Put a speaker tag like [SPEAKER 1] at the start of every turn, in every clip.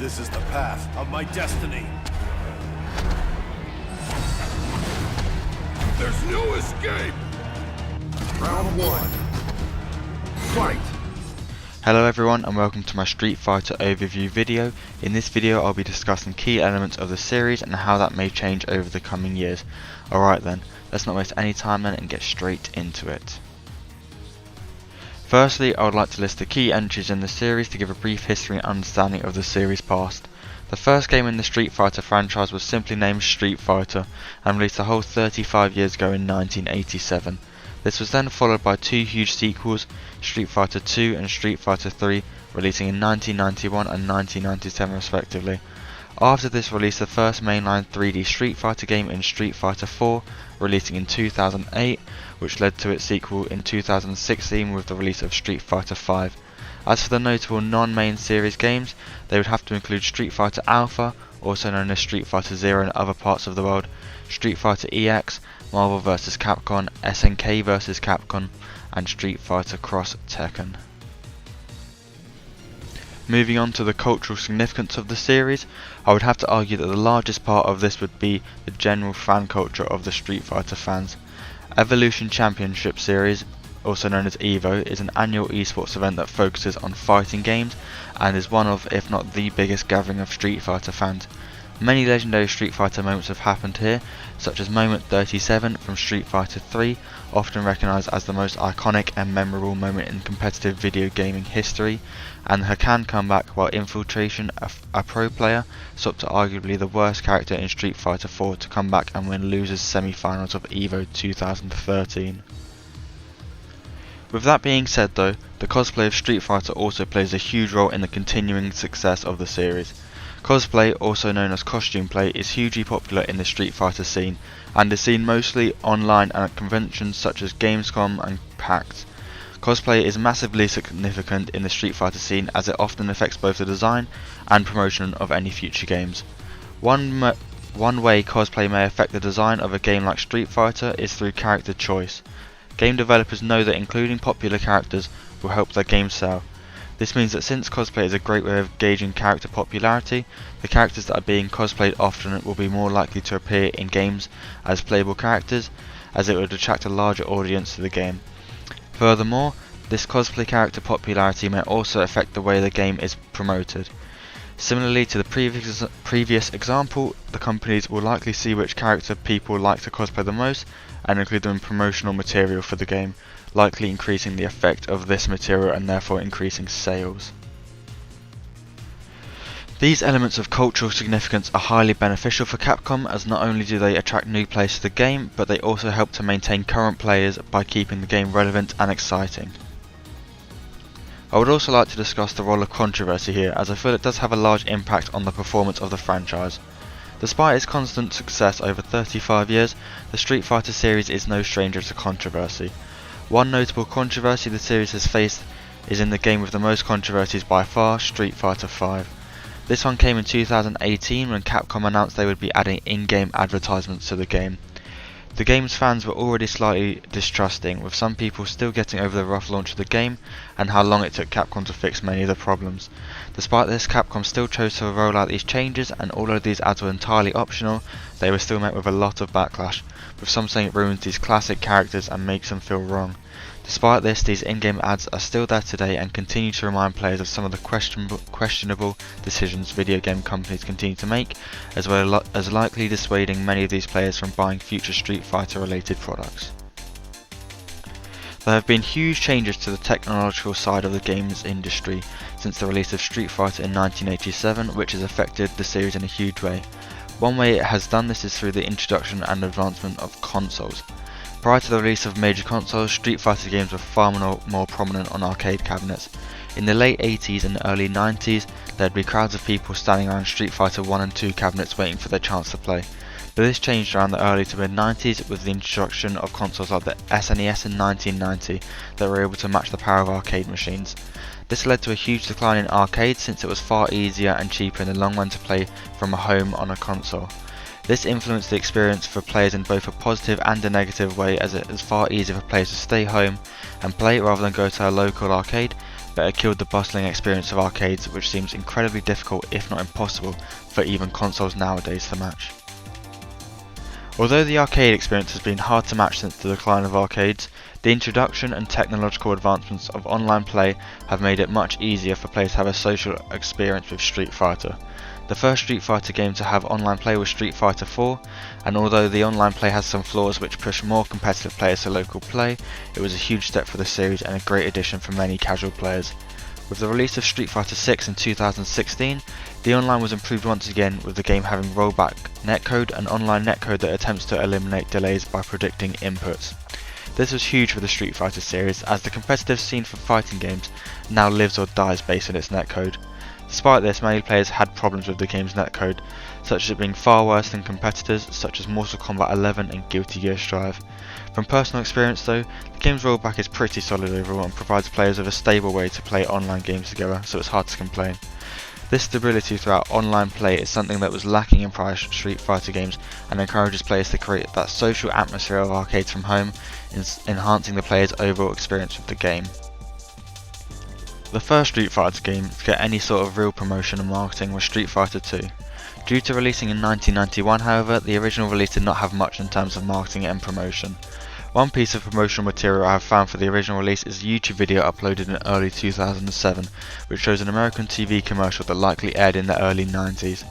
[SPEAKER 1] This is the path of my destiny. There's no escape! Round one. Fight!
[SPEAKER 2] Hello everyone and welcome to my Street Fighter overview video. In this video I'll be discussing key elements of the series and how that may change over the coming years. Alright then, let's not waste any time then and get straight into it. Firstly, I would like to list the key entries in the series to give a brief history and understanding of the series past. The first game in the Street Fighter franchise was simply named Street Fighter and released a whole 35 years ago in 1987. This was then followed by two huge sequels, Street Fighter 2 and Street Fighter 3, releasing in 1991 and 1997 respectively. After this released the first mainline 3D Street Fighter game in Street Fighter 4, releasing in 2008, which led to its sequel in 2016 with the release of Street Fighter 5. As for the notable non-main series games, they would have to include Street Fighter Alpha, also known as Street Fighter Zero in other parts of the world, Street Fighter EX, Marvel vs Capcom, SNK vs Capcom, and Street Fighter Cross Tekken. Moving on to the cultural significance of the series, I would have to argue that the largest part of this would be the general fan culture of the Street Fighter fans. Evolution Championship Series, also known as EVO, is an annual esports event that focuses on fighting games and is one of, if not the biggest gathering of Street Fighter fans. Many legendary Street Fighter moments have happened here, such as Moment 37 from Street Fighter 3, often recognised as the most iconic and memorable moment in competitive video gaming history, and the Hakan comeback while Infiltration, a pro player, swapped to arguably the worst character in Street Fighter 4 to come back and win losers semi-finals of EVO 2013. With that being said though, the cosplay of Street Fighter also plays a huge role in the continuing success of the series. Cosplay, also known as costume play, is hugely popular in the Street Fighter scene, and is seen mostly online and at conventions such as Gamescom and PAX. Cosplay is massively significant in the Street Fighter scene as it often affects both the design and promotion of any future games. One way cosplay may affect the design of a game like Street Fighter is through character choice. Game developers know that including popular characters will help their game sell. This means that since cosplay is a great way of gauging character popularity, the characters that are being cosplayed often will be more likely to appear in games as playable characters, as it would attract a larger audience to the game. Furthermore, this cosplay character popularity may also affect the way the game is promoted. Similarly to the previous example, the companies will likely see which character people like to cosplay the most and include them in promotional material for the game, likely increasing the effect of this material and therefore increasing sales. These elements of cultural significance are highly beneficial for Capcom, as not only do they attract new players to the game, but they also help to maintain current players by keeping the game relevant and exciting. I would also like to discuss the role of controversy here, as I feel it does have a large impact on the performance of the franchise. Despite its constant success over 35 years, the Street Fighter series is no stranger to controversy. One notable controversy the series has faced is in the game with the most controversies by far, Street Fighter V. This one came in 2018 when Capcom announced they would be adding in-game advertisements to the game. The game's fans were already slightly distrusting, with some people still getting over the rough launch of the game and how long it took Capcom to fix many of the problems. Despite this, Capcom still chose to roll out these changes, and although these ads were entirely optional, they were still met with a lot of backlash, with some saying it ruins these classic characters and makes them feel wrong. Despite this, these in-game ads are still there today and continue to remind players of some of the questionable decisions video game companies continue to make, as well as likely dissuading many of these players from buying future Street Fighter related products. There have been huge changes to the technological side of the games industry since the release of Street Fighter in 1987, which has affected the series in a huge way. One way it has done this is through the introduction and advancement of consoles. Prior to the release of major consoles, Street Fighter games were far more prominent on arcade cabinets. In the late 80s and early 90s, there would be crowds of people standing around Street Fighter 1 and 2 cabinets waiting for their chance to play. But this changed around the early to mid 90s with the introduction of consoles like the SNES in 1990 that were able to match the power of arcade machines. This led to a huge decline in arcades since it was far easier and cheaper in the long run to play from a home on a console. This influenced the experience for players in both a positive and a negative way, as it is far easier for players to stay home and play rather than go to a local arcade, but it killed the bustling experience of arcades, which seems incredibly difficult if not impossible for even consoles nowadays to match. Although the arcade experience has been hard to match since the decline of arcades, the introduction and technological advancements of online play have made it much easier for players to have a social experience with Street Fighter. The first Street Fighter game to have online play was Street Fighter 4, and although the online play has some flaws which push more competitive players to local play, it was a huge step for the series and a great addition for many casual players. With the release of Street Fighter 6 in 2016, the online was improved once again, with the game having rollback netcode and online netcode that attempts to eliminate delays by predicting inputs. This was huge for the Street Fighter series, as the competitive scene for fighting games now lives or dies based on its netcode. Despite this, many players had problems with the game's netcode, such as it being far worse than competitors such as Mortal Kombat 11 and Guilty Gear Strive. From personal experience though, the game's rollback is pretty solid overall and provides players with a stable way to play online games together, so it's hard to complain. This stability throughout online play is something that was lacking in prior Street Fighter games and encourages players to create that social atmosphere of arcades from home, enhancing the player's overall experience with the game. The first Street Fighter game to get any sort of real promotion and marketing was Street Fighter 2. Due to releasing in 1991 however, the original release did not have much in terms of marketing and promotion. One piece of promotional material I have found for the original release is a YouTube video uploaded in early 2007, which shows an American TV commercial that likely aired in the early 90s.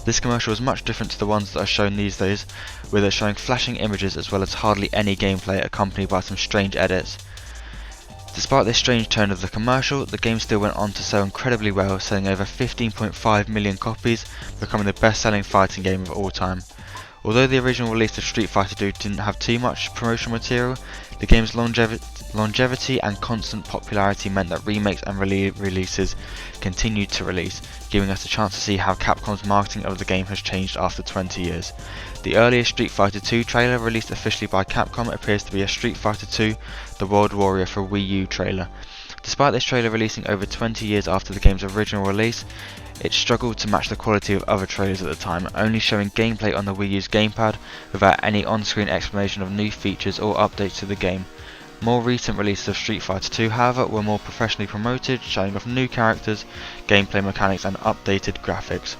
[SPEAKER 2] This commercial is much different to the ones that are shown these days, with it showing flashing images as well as hardly any gameplay accompanied by some strange edits. Despite this strange tone of the commercial, the game still went on to sell incredibly well, selling over 15.5 million copies, becoming the best-selling fighting game of all time. Although the original release of Street Fighter 2 didn't have too much promotional material, the game's longevity and constant popularity meant that remakes and releases continued to release, giving us a chance to see how Capcom's marketing of the game has changed after 20 years. The earliest Street Fighter 2 trailer released officially by Capcom appears to be a Street Fighter 2 The World Warrior for Wii U trailer. Despite this trailer releasing over 20 years after the game's original release, it struggled to match the quality of other trailers at the time, only showing gameplay on the Wii U's gamepad without any on-screen explanation of new features or updates to the game. More recent releases of Street Fighter 2 however were more professionally promoted, showing off new characters, gameplay mechanics and updated graphics.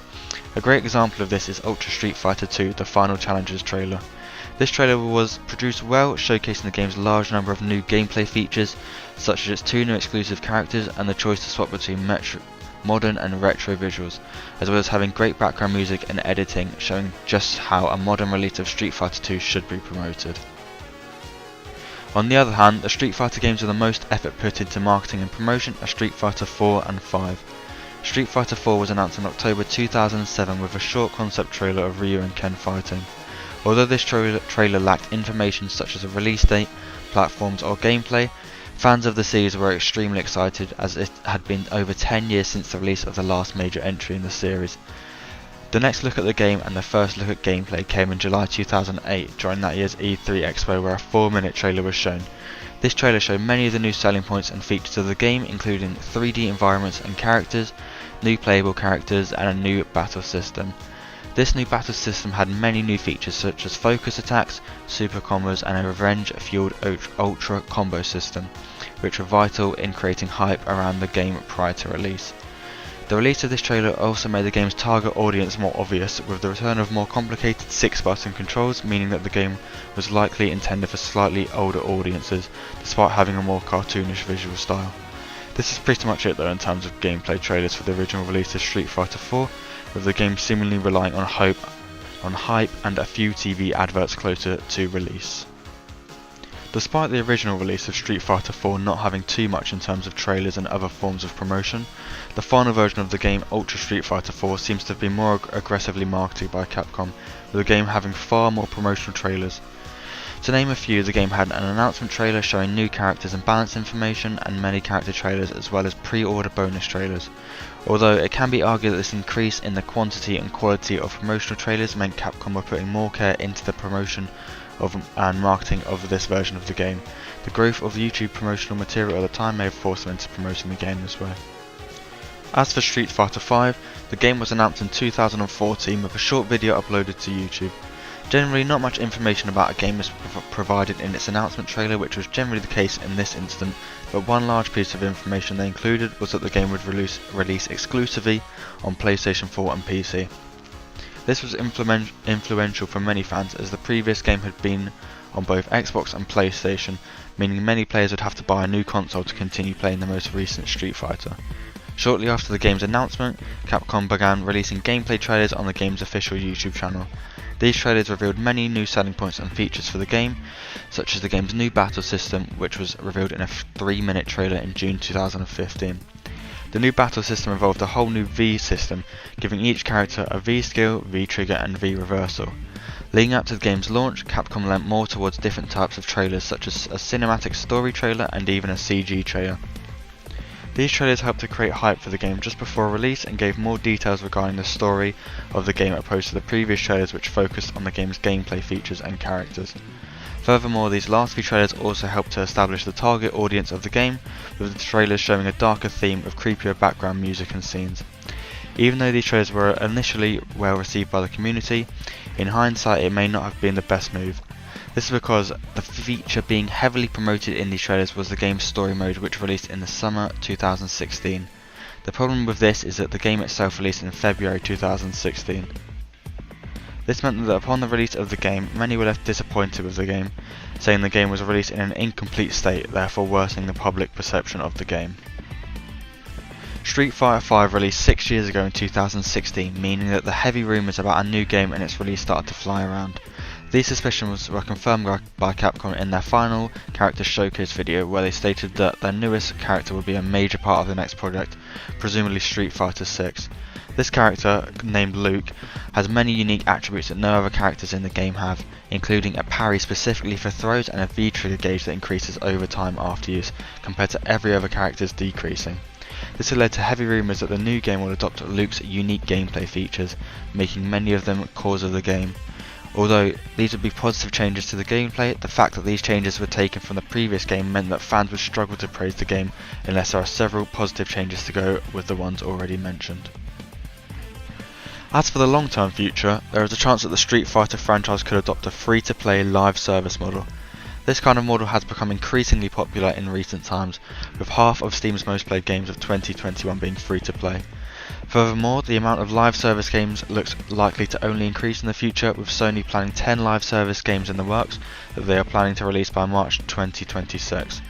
[SPEAKER 2] A great example of this is Ultra Street Fighter 2 The Final Challengers trailer. This trailer was produced well, showcasing the game's large number of new gameplay features, such as its 2 new exclusive characters and the choice to swap between modern and retro visuals, as well as having great background music and editing, showing just how a modern release of Street Fighter 2 should be promoted. On the other hand, the Street Fighter games with the most effort put into marketing and promotion are Street Fighter 4 and 5. Street Fighter 4 was announced in October 2007 with a short concept trailer of Ryu and Ken fighting. Although this trailer lacked information such as a release date, platforms or gameplay, fans of the series were extremely excited, as it had been over 10 years since the release of the last major entry in the series. The next look at the game and the first look at gameplay came in July 2008 during that year's E3 Expo, where a 4-minute trailer was shown. This trailer showed many of the new selling points and features of the game, including 3D environments and characters, new playable characters and a new battle system. This new battle system had many new features such as focus attacks, super combos and a revenge-fueled ultra combo system, which were vital in creating hype around the game prior to release. The release of this trailer also made the game's target audience more obvious, with the return of more complicated 6-button controls, meaning that the game was likely intended for slightly older audiences, despite having a more cartoonish visual style. This is pretty much it though in terms of gameplay trailers for the original release of Street Fighter 4, with the game seemingly relying on hype and a few TV adverts closer to release. Despite the original release of Street Fighter 4 not having too much in terms of trailers and other forms of promotion, the final version of the game, Ultra Street Fighter 4, seems to have been more aggressively marketed by Capcom, with the game having far more promotional trailers. To name a few, the game had an announcement trailer showing new characters and balance information, and many character trailers as well as pre-order bonus trailers. Although it can be argued that this increase in the quantity and quality of promotional trailers meant Capcom were putting more care into the promotion and marketing of this version of the game. The growth of YouTube promotional material at the time may have forced them into promoting the game this way. As for Street Fighter 5, the game was announced in 2014 with a short video uploaded to YouTube. Generally, not much information about a game is provided in its announcement trailer, which was generally the case in this instant, but one large piece of information they included was that the game would release exclusively on PlayStation 4 and PC. This was influential for many fans, as the previous game had been on both Xbox and PlayStation, meaning many players would have to buy a new console to continue playing the most recent Street Fighter. Shortly after the game's announcement, Capcom began releasing gameplay trailers on the game's official YouTube channel. These trailers revealed many new selling points and features for the game, such as the game's new battle system, which was revealed in a 3-minute trailer in June 2015. The new battle system involved a whole new V system, giving each character a V skill, V trigger and V reversal. Leading up to the game's launch, Capcom lent more towards different types of trailers, such as a cinematic story trailer and even a CG trailer. These trailers helped to create hype for the game just before release and gave more details regarding the story of the game opposed to the previous trailers, which focused on the game's gameplay features and characters. Furthermore, these last few trailers also helped to establish the target audience of the game, with the trailers showing a darker theme of creepier background music and scenes. Even though these trailers were initially well received by the community, in hindsight it may not have been the best move. This is because the feature being heavily promoted in these trailers was the game's story mode, which released in the summer 2016. The problem with this is that the game itself released in February 2016. This meant that upon the release of the game, many were left disappointed with the game, saying the game was released in an incomplete state, therefore worsening the public perception of the game. Street Fighter V released 6 years ago in 2016, meaning that the heavy rumours about a new game and its release started to fly around. These suspicions were confirmed by Capcom in their final character showcase video, where they stated that their newest character would be a major part of the next project, presumably Street Fighter VI. This character, named Luke, has many unique attributes that no other characters in the game have, including a parry specifically for throws and a V-trigger gauge that increases over time after use, compared to every other character's decreasing. This has led to heavy rumours that the new game will adopt Luke's unique gameplay features, making many of them cores of the game. Although these would be positive changes to the gameplay, the fact that these changes were taken from the previous game meant that fans would struggle to praise the game unless there are several positive changes to go with the ones already mentioned. As for the long-term future, there is a chance that the Street Fighter franchise could adopt a free-to-play live service model. This kind of model has become increasingly popular in recent times, with half of Steam's most played games of 2021 being free-to-play. Furthermore, the amount of live service games looks likely to only increase in the future, with Sony planning 10 live service games in the works that they are planning to release by March 2026.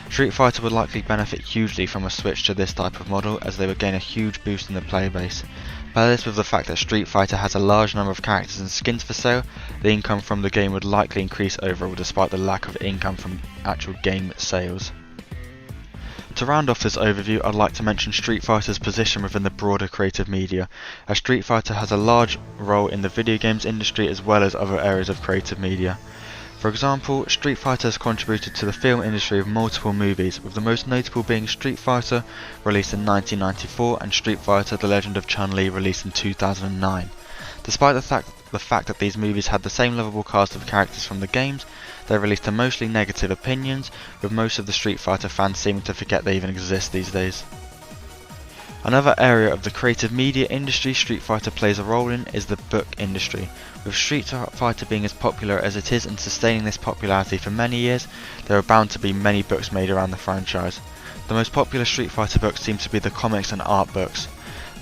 [SPEAKER 2] Street Fighter would likely benefit hugely from a switch to this type of model, as they would gain a huge boost in the player base. Pair this with the fact that Street Fighter has a large number of characters and skins for sale, the income from the game would likely increase overall despite the lack of income from actual game sales. To round off this overview, I'd like to mention Street Fighter's position within the broader creative media, as Street Fighter has a large role in the video games industry as well as other areas of creative media. For example, Street Fighter has contributed to the film industry with multiple movies, with the most notable being Street Fighter, released in 1994, and Street Fighter: The Legend of Chun-Li, released in 2009. Despite the fact that these movies had the same lovable cast of characters from the games, they released to mostly negative opinions, with most of the Street Fighter fans seeming to forget they even exist these days. Another area of the creative media industry Street Fighter plays a role in is the book industry. With Street Fighter being as popular as it is and sustaining this popularity for many years, there are bound to be many books made around the franchise. The most popular Street Fighter books seem to be the comics and art books.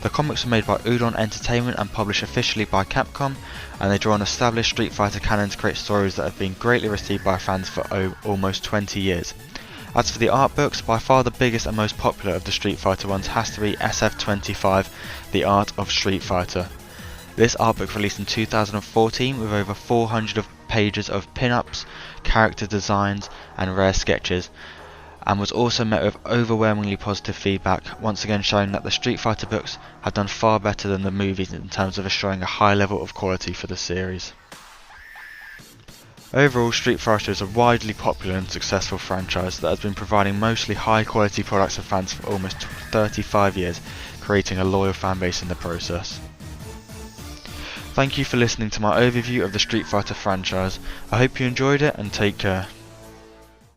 [SPEAKER 2] The comics are made by Udon Entertainment and published officially by Capcom, and they draw on established Street Fighter canon to create stories that have been greatly received by fans for almost 20 years. As for the art books, by far the biggest and most popular of the Street Fighter ones has to be SF25, The Art of Street Fighter. This art book released in 2014 with over 400 pages of pin-ups, character designs and rare sketches, and was also met with overwhelmingly positive feedback, once again showing that the Street Fighter books have done far better than the movies in terms of assuring a high level of quality for the series. Overall, Street Fighter is a widely popular and successful franchise that has been providing mostly high quality products to fans for almost 35 years, creating a loyal fan base in the process. Thank you for listening to my overview of the Street Fighter franchise. I hope you enjoyed it, and take care.